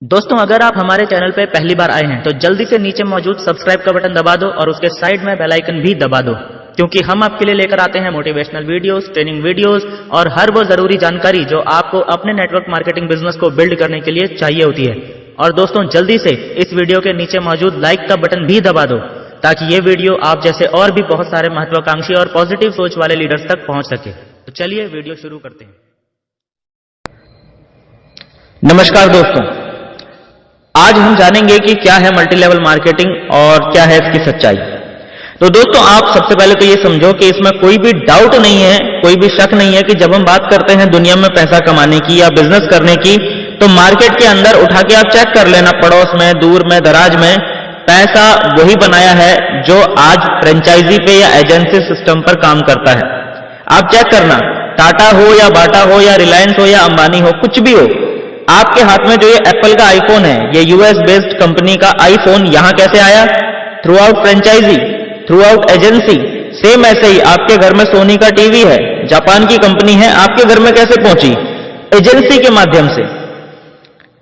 दोस्तों, अगर आप हमारे चैनल पे पहली बार आए हैं तो जल्दी से नीचे मौजूद सब्सक्राइब का बटन दबा दो और उसके साइड में बेल आइकन भी दबा दो, क्योंकि हम आपके लिए लेकर आते हैं मोटिवेशनल वीडियोस, ट्रेनिंग वीडियोस और हर वो जरूरी जानकारी जो आपको अपने नेटवर्क मार्केटिंग बिजनेस को बिल्ड करने के लिए चाहिए होती है। और दोस्तों, जल्दी से इस वीडियो के नीचे मौजूद लाइक का बटन भी दबा दो ताकि ये वीडियो आप जैसे और भी बहुत सारे महत्वाकांक्षी और पॉजिटिव सोच वाले लीडर्स तक पहुंच सके। तो चलिए वीडियो शुरू करते हैं। नमस्कार दोस्तों, आज हम जानेंगे कि क्या है मल्टी लेवल मार्केटिंग और क्या है इसकी सच्चाई। तो दोस्तों, आप सबसे पहले तो ये समझो कि इसमें कोई भी डाउट नहीं है, कोई भी शक नहीं है कि जब हम बात करते हैं दुनिया में पैसा कमाने की या बिजनेस करने की, तो मार्केट के अंदर उठा के आप चेक कर लेना, पड़ोस में, दूर में, दराज में, पैसा वही बनाया है जो आज फ्रेंचाइजी पे या एजेंसी सिस्टम पर काम करता है। आप चेक करना, टाटा हो या बाटा हो या रिलायंस हो या अंबानी हो, कुछ भी हो, आपके हाथ में जो ये एप्पल का आईफोन है, ये यूएस बेस्ड कंपनी का आईफोन यहां कैसे आया? Through out franchisee, through out agency. Same ऐसे ही आपके घर में सोनी का टीवी है, जापान की कंपनी है, आपके घर में कैसे पहुंची? एजेंसी के माध्यम से।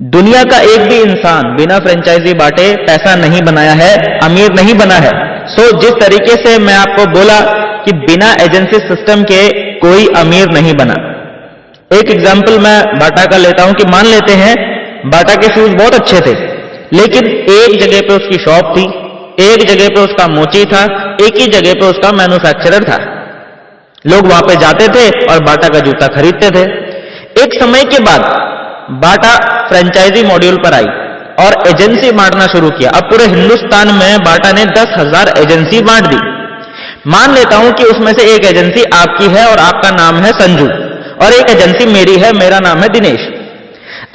दुनिया का एक भी इंसान बिना फ्रेंचाइजी बांटे पैसा नहीं बनाया है, अमीर नहीं बना है। सो जिस तरीके से मैं आपको बोला कि बिना एजेंसी सिस्टम के कोई अमीर नहीं बना। एक एग्जाम्पल मैं बाटा का लेता हूं कि मान लेते हैं बाटा के शूज बहुत अच्छे थे, लेकिन एक जगह पे उसकी शॉप थी, एक जगह पे उसका मोची था, एक ही जगह पे उसका मैन्युफैक्चरर था। लोग वहां पे जाते थे और बाटा का जूता खरीदते थे। एक समय के बाद बाटा फ्रेंचाइजी मॉड्यूल पर आई और एजेंसी बांटना शुरू किया। अब पूरे हिंदुस्तान में बाटा ने 10,000 एजेंसी बांट दी। मान लेता हूं कि उसमें से एक एजेंसी आपकी है और आपका नाम है संजू, और एक एजेंसी मेरी है, मेरा नाम है दिनेश।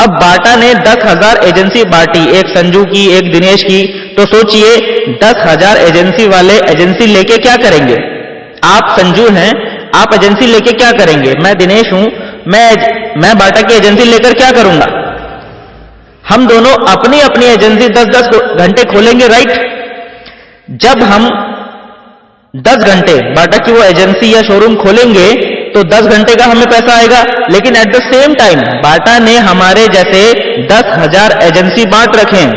अब बाटा ने 10,000 एजेंसी बांटी, एक संजू की, एक दिनेश की। तो सोचिए 10,000 एजेंसी वाले एजेंसी लेके क्या करेंगे? आप संजू हैं, आप एजेंसी लेके क्या करेंगे? मैं दिनेश हूं, मैं बाटा की एजेंसी लेकर क्या करूंगा? हम दोनों अपनी अपनी एजेंसी 10-10 घंटे खोलेंगे, राइट? जब हम 10 घंटे बाटा की वो एजेंसी या शोरूम खोलेंगे तो 10 घंटे का हमें पैसा आएगा, लेकिन एट द सेम टाइम बाटा ने हमारे जैसे 10,000 एजेंसी बांट रखे हैं।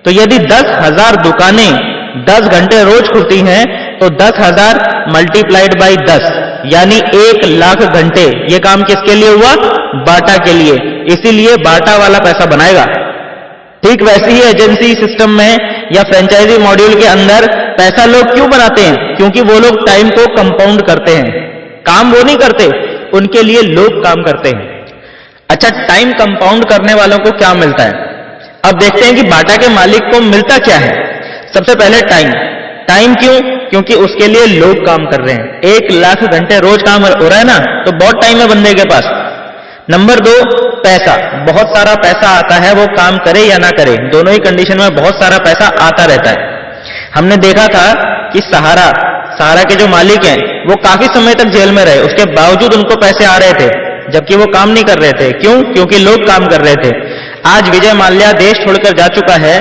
तो यदि 10,000 दुकानें 10 घंटे रोज खुलती हैं तो 10,000 मल्टीप्लाइड बाई 10 यानी 1,00,000 घंटे। ये काम किसके लिए हुआ? बाटा के लिए। इसीलिए बाटा वाला पैसा बनाएगा। ठीक वैसे ही एजेंसी सिस्टम में या फ्रेंचाइजी मॉड्यूल के अंदर पैसा लोग क्यों बनाते हैं? क्योंकि वो लोग टाइम को कंपाउंड करते हैं। काम वो नहीं करते, उनके लिए लोग काम करते हैं। अच्छा, टाइम कंपाउंड करने वालों को क्या मिलता है? अब देखते हैं कि बाटा के मालिक को मिलता क्या है। सबसे पहले टाइम। टाइम क्यों? क्योंकि उसके लिए लोग काम कर रहे हैं। 1,00,000 घंटे रोज काम हो रहा है ना, तो बहुत टाइम है बंदे के पास। नंबर 2, पैसा। बहुत सारा पैसा आता है, वो काम करे या ना करे, दोनों ही कंडीशन में बहुत सारा पैसा आता रहता है। हमने देखा था कि सहारा के जो मालिक हैं वो काफी समय तक जेल में रहे, उसके बावजूद उनको पैसे आ रहे थे, जबकि वो काम नहीं कर रहे थे। क्यों? क्योंकि लोग काम कर रहे थे। आज विजय माल्या देश छोड़कर जा चुका है,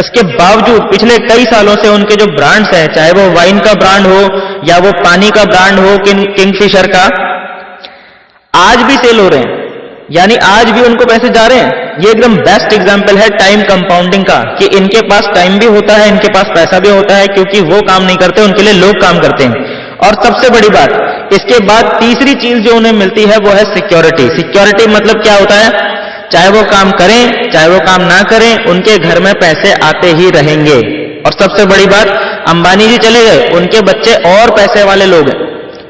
इसके बावजूद पिछले कई सालों से उनके जो ब्रांड्स हैं, चाहे वो वाइन का ब्रांड हो या वो पानी का ब्रांड हो, किंगफिशर का, आज भी सेल हो रहे हैं, यानी आज भी उनको पैसे जा रहे हैं। ये एकदम बेस्ट एग्जांपल है टाइम कंपाउंडिंग का, कि इनके पास टाइम भी होता है, इनके पास पैसा भी होता है, क्योंकि वो काम नहीं करते, उनके लिए लोग काम करते हैं। और सबसे बड़ी बात, इसके बाद तीसरी चीज जो उन्हें मिलती है वो है सिक्योरिटी। सिक्योरिटी मतलब क्या होता है? चाहे वो काम करें, चाहे वो काम ना करें, उनके घर में पैसे आते ही रहेंगे। और सबसे बड़ी बात, अंबानी जी चले गए, उनके बच्चे और पैसे वाले लोग हैं।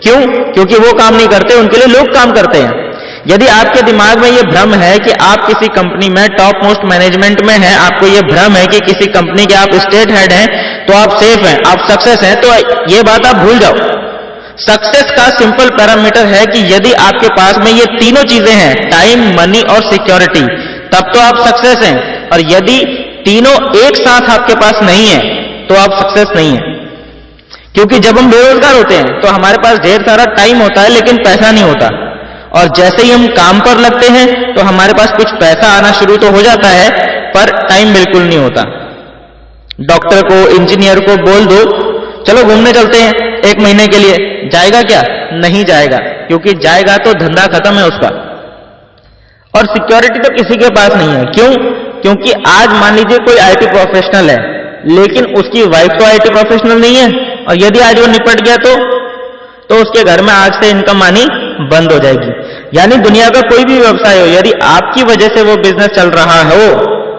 क्यों? क्योंकि वो काम नहीं करते, उनके लिए लोग काम करते हैं। यदि आपके दिमाग में ये भ्रम है कि आप किसी कंपनी में टॉप मोस्ट मैनेजमेंट में हैं, आपको ये भ्रम है कि किसी कंपनी के आप स्टेट हेड हैं तो आप सेफ हैं, आप सक्सेस हैं, तो ये बात आप भूल जाओ। सक्सेस का सिंपल पैरामीटर है कि यदि आपके पास में ये तीनों चीजें हैं, टाइम, मनी और सिक्योरिटी, तब तो आप सक्सेस हैं। और यदि तीनों एक साथ आपके पास नहीं है तो आप सक्सेस नहीं है। क्योंकि जब हम बेरोजगार होते हैं तो हमारे पास ढेर सारा टाइम होता है लेकिन पैसा नहीं होता, और जैसे ही हम काम पर लगते हैं तो हमारे पास कुछ पैसा आना शुरू तो हो जाता है, पर टाइम बिल्कुल नहीं होता। डॉक्टर को, इंजीनियर को बोल दो चलो घूमने चलते हैं 1 महीने के लिए, जाएगा क्या? नहीं जाएगा, क्योंकि जाएगा तो धंधा खत्म है उसका। और सिक्योरिटी तो किसी के पास नहीं है। क्यों? क्योंकि आज मान लीजिए कोई आईटी प्रोफेशनल है, लेकिन उसकी वाइफ तो आईटी प्रोफेशनल नहीं है, और यदि आज वो निपट गया तो उसके घर में आज से इनकम आनी बंद हो जाएगी। यानी दुनिया का कोई भी व्यवसाय हो, यदि आपकी वजह से वो बिजनेस चल रहा हो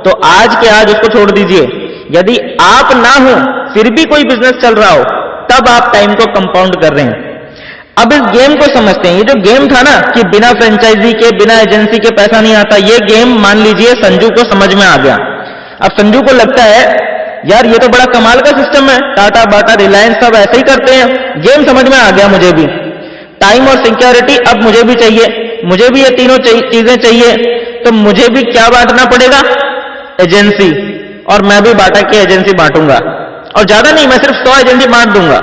तो आज के आज उसको छोड़ दीजिए। यदि आप ना हो फिर भी कोई बिजनेस चल रहा हो, तब आप टाइम को कंपाउंड कर रहे हैं। अब इस गेम को समझते हैं। ये जो गेम था ना कि बिना फ्रेंचाइजी के, बिना एजेंसी के पैसा नहीं आता, ये गेम मान लीजिए संजू को समझ में आ गया। अब संजू को लगता है यार ये तो बड़ा कमाल का सिस्टम है, टाटा, बाटा, रिलायंस सब ऐसे ही करते हैं, गेम समझ में आ गया मुझे भी। टाइम और सिक्योरिटी अब मुझे भी चाहिए, मुझे भी ये तीनों चीजें चाहिए, तो मुझे भी क्या बांटना पड़ेगा? एजेंसी। और मैं भी बाटा की एजेंसी बांटूंगा, और ज्यादा नहीं, मैं सिर्फ 100 एजेंसी बांट दूंगा।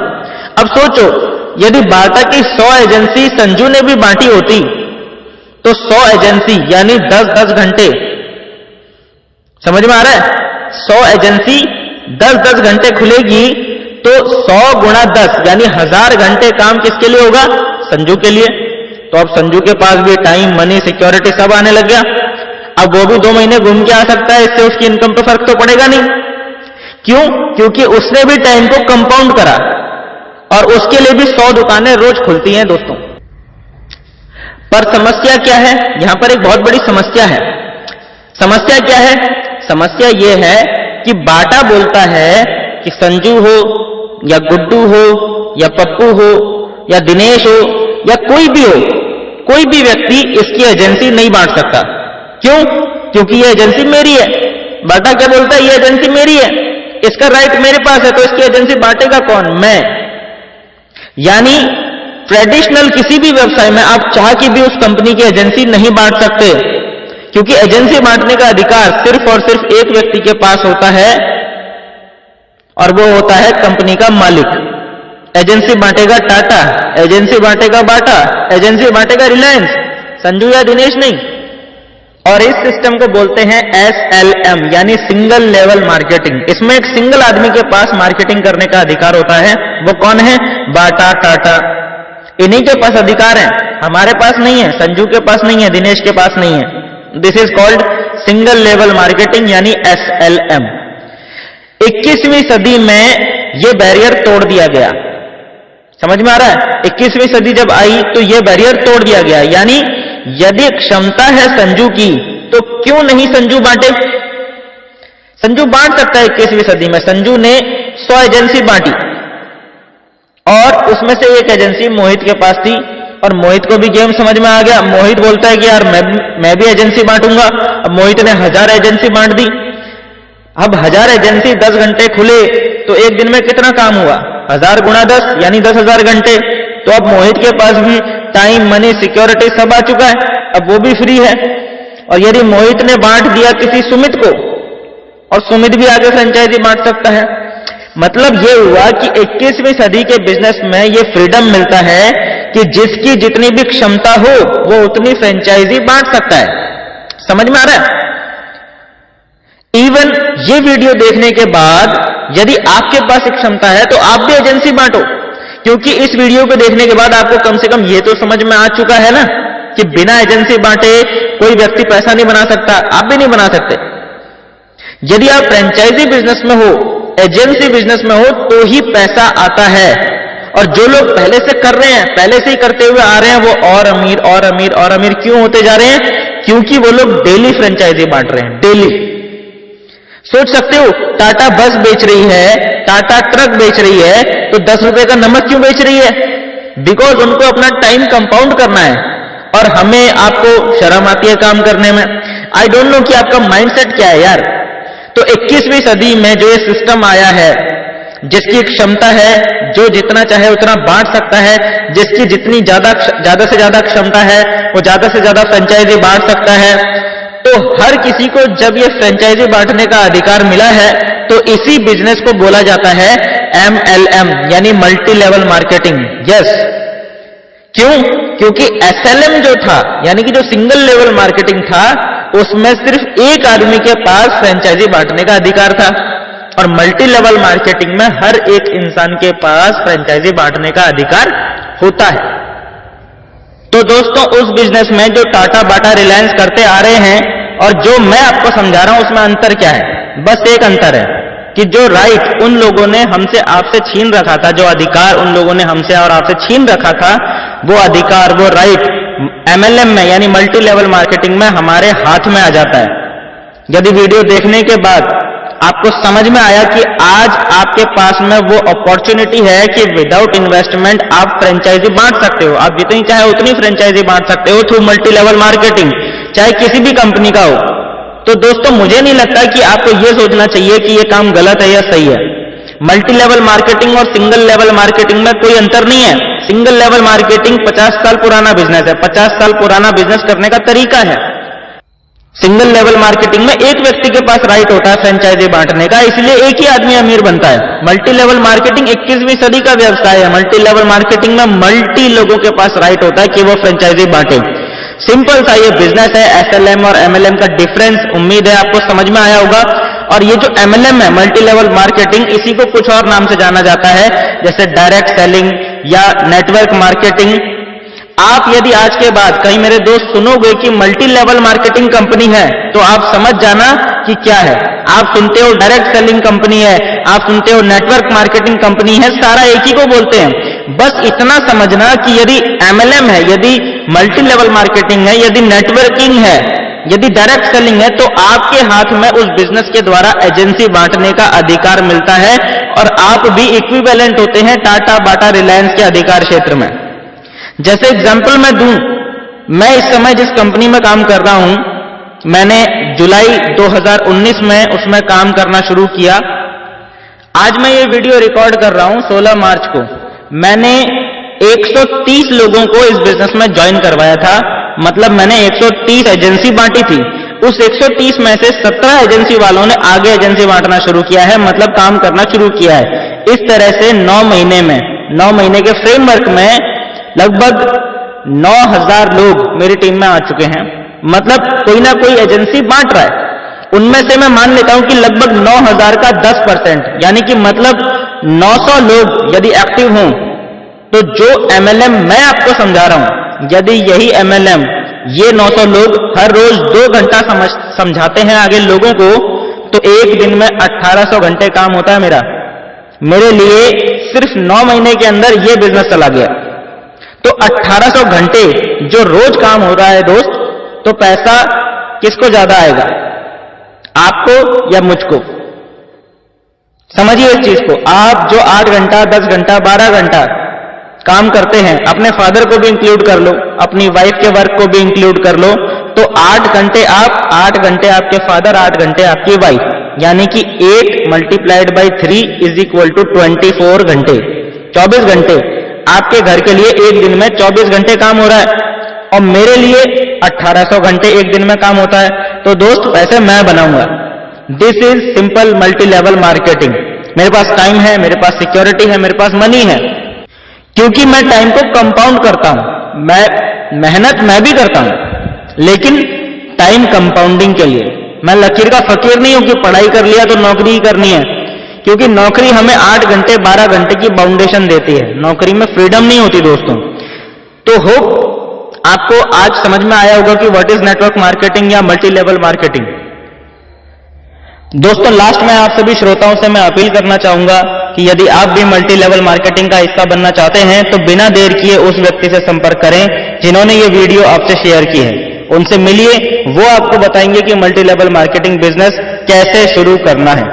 अब सोचो, यदि बाटा की 100 एजेंसी संजू ने भी बांटी होती तो 100 एजेंसी यानी 10-10 घंटे, समझ में आ रहा है? 100 एजेंसी 10-10 घंटे खुलेगी तो 100 गुणा 10 यानी 1000 घंटे काम किसके लिए होगा? संजू के लिए। तो अब संजू के पास भी टाइम, मनी, सिक्योरिटी सब आने लग गया। अब वो भी 2 महीने घूम के आ सकता है, इससे उसकी इनकम पे फर्क तो पड़ेगा नहीं। क्यों? क्योंकि उसने भी टाइम को कंपाउंड करा, और उसके लिए भी 100 दुकानें रोज खुलती हैं दोस्तों। पर समस्या क्या है? यहां पर एक बहुत बड़ी समस्या है। समस्या क्या है? समस्या यह है कि बाटा बोलता है कि संजू हो या गुड्डू हो या पप्पू हो या दिनेश हो या कोई भी हो, कोई भी व्यक्ति इसकी एजेंसी नहीं बांट सकता। क्यों? क्योंकि ये एजेंसी मेरी है। बाटा क्या बोलता है? ये एजेंसी मेरी है, इसका राइट मेरे पास है, तो इसकी एजेंसी बांटेगा कौन? मैं। यानी ट्रेडिशनल किसी भी व्यवसाय में आप चाह के भी उस कंपनी की एजेंसी नहीं बांट सकते, क्योंकि एजेंसी बांटने का अधिकार सिर्फ और सिर्फ एक व्यक्ति के पास होता है, और वो होता है कंपनी का मालिक। एजेंसी बांटेगा टाटा, एजेंसी बांटेगा बाटा, एजेंसी बांटेगा रिलायंस, संजू या दिनेश नहीं। और इस सिस्टम को बोलते हैं SLM यानी सिंगल लेवल मार्केटिंग। इसमें एक सिंगल आदमी के पास मार्केटिंग करने का अधिकार होता है। वो कौन है? बाटा, टाटा, इन्हीं के पास अधिकार है, हमारे पास नहीं है, संजू के पास नहीं है, दिनेश के पास नहीं है। This is called single level marketing यानी SLM। 21वीं सदी में यह बैरियर तोड़ दिया गया। समझ में आ रहा है? 21वीं सदी जब आई तो यह बैरियर तोड़ दिया गया। यानी यदि क्षमता है संजू की तो क्यों नहीं संजू बांटे? संजू बांट सकता है। 21वीं सदी में संजू ने 100 एजेंसी बांटी, और उसमें से एक एजेंसी मोहित के पास थी, और मोहित को भी गेम समझ में आ गया। मोहित बोलता है कि यार मैं भी एजेंसी बांटूंगा। अब मोहित ने 1000 एजेंसी बांट दी। अब 1000 एजेंसी 10 घंटे खुले तो एक दिन में कितना काम हुआ? 1000 गुणा 10 यानी 10,000 घंटे। तो अब मोहित के पास भी टाइम, मनी, सिक्योरिटी सब आ चुका है, अब वो भी फ्री है। और यदि मोहित ने बांट दिया किसी सुमित को, और सुमित भी आगे फ्रेंचाइजी बांट सकता है। मतलब ये हुआ कि 21वीं सदी के बिजनेस में ये फ्रीडम मिलता है कि जिसकी जितनी भी क्षमता हो वो उतनी फ्रेंचाइजी बांट सकता है। समझ में आ रहा है? इवन ये वीडियो देखने के बाद यदि आपके पास एक क्षमता है तो आप भी एजेंसी बांटो, क्योंकि इस वीडियो को देखने के बाद आपको कम से कम ये तो समझ में आ चुका है ना कि बिना एजेंसी बांटे कोई व्यक्ति पैसा नहीं बना सकता, आप भी नहीं बना सकते। यदि आप फ्रेंचाइजी बिजनेस में हो, एजेंसी बिजनेस में हो, तो ही पैसा आता है। और जो लोग पहले से कर रहे हैं, पहले से ही करते हुए आ रहे हैं, वो और अमीर और अमीर और अमीर क्यों होते जा रहे हैं? क्योंकि वो लोग डेली फ्रेंचाइजी बांट रहे हैं, डेली। सोच सकते हो, टाटा बस बेच रही है, टाटा ट्रक बेच रही है, तो 10 रुपए का नमक क्यों बेच रही है? बिकॉज उनको अपना टाइम कंपाउंड करना है, और हमें आपको शर्म आती है काम करने में। आई डोंट नो कि आपका माइंडसेट क्या है यार। तो 21वीं सदी में जो ये सिस्टम आया है, जिसकी क्षमता है, जो जितना चाहे उतना बांट सकता है, जिसकी जितनी ज्यादा से ज्यादा क्षमता है वो ज्यादा से ज्यादा फ्रेंचाइजी बांट सकता है। तो हर किसी को जब ये फ्रेंचाइजी बांटने का अधिकार मिला है तो इसी बिजनेस को बोला जाता है MLM यानी मल्टी लेवल मार्केटिंग। यस, क्यों? क्योंकि SLM जो था यानी कि जो सिंगल लेवल मार्केटिंग था, उसमें सिर्फ एक आदमी के पास फ्रेंचाइजी बांटने का अधिकार था, और मल्टी लेवल मार्केटिंग में हर एक इंसान के पास फ्रेंचाइजी बांटने का अधिकार होता है। तो दोस्तों, उस बिजनेस में जो टाटा, बाटा, रिलायंस करते आ रहे हैं और जो मैं आपको समझा रहा हूं उसमें अंतर क्या है? बस एक अंतर है कि जो राइट उन लोगों ने हमसे आपसे छीन रखा था, जो अधिकार उन लोगों ने हमसे और आपसे छीन रखा था, वो अधिकार, वो राइट MLM में यानी मल्टी लेवल मार्केटिंग में हमारे हाथ में आ जाता है। यदि वीडियो देखने के बाद आपको समझ में आया कि आज आपके पास में वो अपॉर्चुनिटी है कि विदाउट इन्वेस्टमेंट आप फ्रेंचाइजी बांट सकते हो, आप जितनी चाहे उतनी फ्रेंचाइजी बांट सकते हो थ्रू मल्टी लेवल मार्केटिंग, चाहे किसी भी कंपनी का हो, तो दोस्तों मुझे नहीं लगता कि आपको यह सोचना चाहिए कि यह काम गलत है या सही है। मल्टी लेवल मार्केटिंग और सिंगल लेवल मार्केटिंग में कोई अंतर नहीं है। सिंगल लेवल मार्केटिंग 50 साल पुराना बिजनेस है, 50 साल पुराना बिजनेस करने का तरीका है। सिंगल लेवल मार्केटिंग में एक व्यक्ति के पास राइट होता है फ्रेंचाइजी बांटने का, इसलिए एक ही आदमी अमीर बनता है। मल्टी लेवल मार्केटिंग 21वीं सदी का व्यवसाय है। मल्टी लेवल मार्केटिंग में मल्टी लोगों के पास राइट होता है कि वो फ्रेंचाइजी बांटे। सिंपल सा ये बिजनेस है। SLM और MLM का डिफरेंस उम्मीद है आपको समझ में आया होगा। और ये जो MLM है, मल्टी लेवल मार्केटिंग, इसी को कुछ और नाम से जाना जाता है, जैसे डायरेक्ट सेलिंग या नेटवर्क मार्केटिंग। आप यदि आज के बाद कहीं मेरे दोस्त सुनोगे कि मल्टी लेवल मार्केटिंग कंपनी है, तो आप समझ जाना कि क्या है। आप सुनते हो डायरेक्ट सेलिंग कंपनी है, आप सुनते हो नेटवर्क मार्केटिंग कंपनी है, सारा एक ही को बोलते हैं। बस इतना समझना कि यदि MLM है, यदि मल्टी लेवल मार्केटिंग है, यदि नेटवर्किंग है, यदि डायरेक्ट सेलिंग है, तो आपके हाथ में उस बिजनेस के द्वारा एजेंसी बांटने का अधिकार मिलता है और आप भी इक्विवेलेंट होते हैं टाटा, बाटा, रिलायंस के अधिकार क्षेत्र में। जैसे एग्जांपल मैं दूं, मैं इस समय जिस कंपनी में काम कर रहा हूं, मैंने जुलाई 2019 में उसमें काम करना शुरू किया। आज मैं ये वीडियो रिकॉर्ड कर रहा हूं 16 मार्च को। मैंने 130 लोगों को इस बिजनेस में ज्वाइन करवाया था, मतलब मैंने 130 एजेंसी बांटी थी। उस 130 में से 17 एजेंसी वालों ने आगे एजेंसी बांटना शुरू किया है, मतलब काम करना शुरू किया है। इस तरह से 9 महीने के फ्रेमवर्क में लगभग 9000 लोग मेरी टीम में आ चुके हैं। मतलब कोई ना कोई एजेंसी बांट रहा है। उनमें से मैं मान लेता हूं कि लगभग 9000 का 10%, यानी कि मतलब 900 लोग यदि एक्टिव हों, तो जो MLM मैं आपको समझा रहा हूं, यदि यही MLM ये 900 लोग हर रोज 2 घंटा समझाते हैं आगे लोगों को, तो एक दिन में 1800 घंटे काम होता है मेरे लिए। सिर्फ 9 महीने के अंदर ये बिजनेस चला गया। तो 1800 घंटे जो रोज काम हो रहा है दोस्त, तो पैसा किसको ज्यादा आएगा, आपको या मुझको? समझिए इस चीज को। आप जो 8 घंटा, 10 घंटा, 12 घंटा काम करते हैं, अपने फादर को भी इंक्लूड कर लो, अपनी वाइफ के वर्क को भी इंक्लूड कर लो, तो 8 घंटे आप, 8 घंटे आपके फादर, 8 घंटे आपकी वाइफ, यानी कि 8 × 3 = 24 घंटे। 24 घंटे आपके घर के लिए एक दिन में 24 घंटे काम हो रहा है, और मेरे लिए 1800 घंटे एक दिन में काम होता है। तो दोस्त पैसे मैं बनाऊंगा। This is simple multi level marketing. मेरे पास टाइम है, मेरे पास सिक्योरिटी है, मेरे पास मनी है, क्योंकि मैं टाइम को कंपाउंड करता हूं। मेहनत मैं भी करता हूं, लेकिन टाइम कंपाउंडिंग के लिए। मैं लकीर का फकीर नहीं हूं कि पढ़ाई कर लिया तो नौकरी ही करनी है, क्योंकि नौकरी हमें 8 घंटे 12 घंटे की बाउंडेशन देती है। नौकरी में फ्रीडम नहीं होती दोस्तों। तो होप आपको आज समझ में आया होगा कि व्हाट इज नेटवर्क मार्केटिंग या मल्टी लेवल मार्केटिंग। दोस्तों लास्ट में आप सभी श्रोताओं से मैं अपील करना चाहूंगा कि यदि आप भी मल्टी लेवल मार्केटिंग का हिस्सा बनना चाहते हैं, तो बिना देर किए उस व्यक्ति से संपर्क करें जिन्होंने ये वीडियो आपसे शेयर की है। उनसे मिलिए, वो आपको बताएंगे कि मल्टी लेवल मार्केटिंग बिजनेस कैसे शुरू करना है।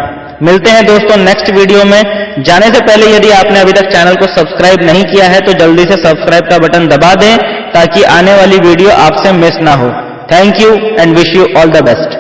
मिलते हैं दोस्तों नेक्स्ट वीडियो में। जाने से पहले यदि आपने अभी तक चैनल को सब्सक्राइब नहीं किया है, तो जल्दी से सब्सक्राइब का बटन दबा दें, ताकि आने वाली वीडियो आपसे मिस ना हो। Thank you and wish you all the best.